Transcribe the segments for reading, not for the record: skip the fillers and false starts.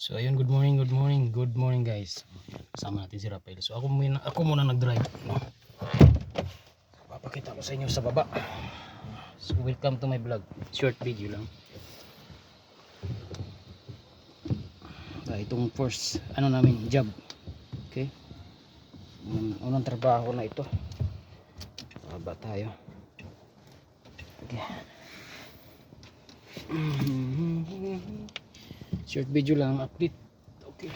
So ayun, good morning guys. Kasama natin si Rafael. So ako muna nag-drive, no. Papakita ko sa inyo sa baba. So welcome to my vlog. Short video lang. Itong first namin job. Okay? Unang trabaho na ito. Baba tayo. Okay. Short video lang, update. Okay.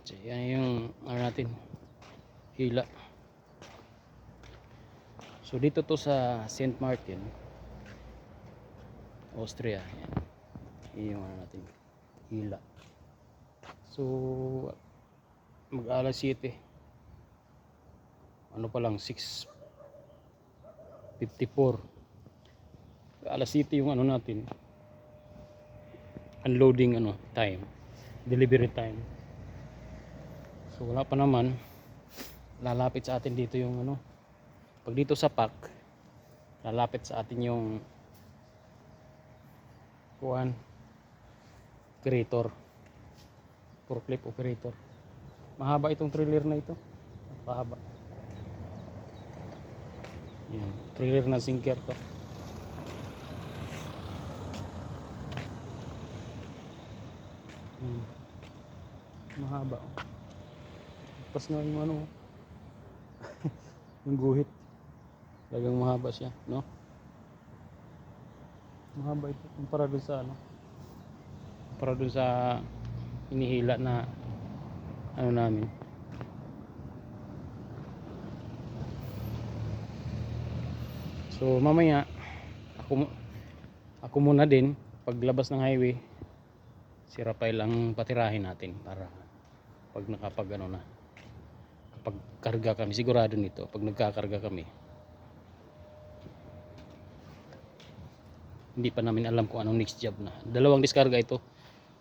So, yan yung natin. Hila. So dito to sa St. Martin, Austria. Yan. Yung natin. Hila. So mag-alas 7. Ano pa lang 6:54. Alas 7 yung natin, unloading time, delivery time. So wala pa naman, lalapit sa atin dito yung pag dito sa pack, lalapit sa atin yung operator, forklift operator. Mahaba itong trailer na ito, mahaba. Yan, trailer na sinker to. Mahaba. Tapos na yung yung guhit. Talagang mahaba siya, no? Mahaba ito kumpara dun sa kumpara dun sa hinihila na namin. So mamaya ako muna din paglabas ng highway, si Rafael ang patirahin natin para pag nakapag na kapag karga kami, sigurado nito pag nagkakarga kami, hindi pa namin alam kung anong next job na. Dalawang diskarga ito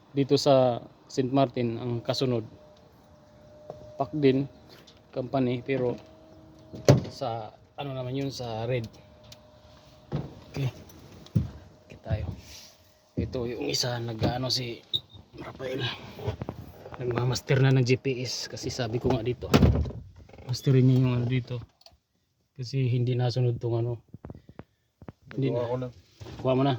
dito sa St. Martin. Ang kasunod pack din company, pero sa naman yun, sa red. Okay, okay tayo. Ito yung isa, si Rafael, nagmamaster na ng GPS kasi sabi ko nga dito, masterin niya yung dito kasi hindi nasunod tong hindi na. Kuha mo na.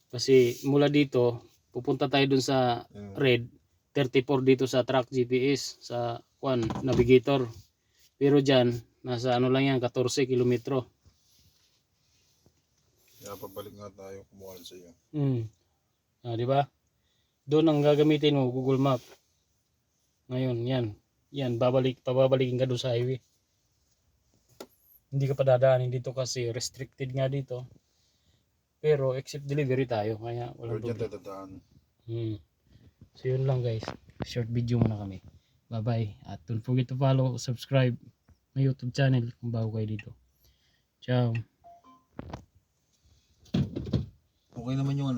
Kasi mula dito pupunta tayo dun sa red, 34 dito sa track GPS sa navigator, pero dyan nasa lang yan, 14 kilometro. Kaya pabalik nga tayo, kumuha sa iyo. Di ba? Doon ang gagamitin mo, Google Map. Ngayon, yan, pababalikin ka doon sa highway. Hindi ka pa dadaanin dito kasi restricted nga dito. Pero except delivery tayo, kaya walang problema. So yun lang guys. Short video muna kami. Bye bye. At don't forget to follow, subscribe my YouTube channel kung bago kayo dito. Ciao. Okay naman yung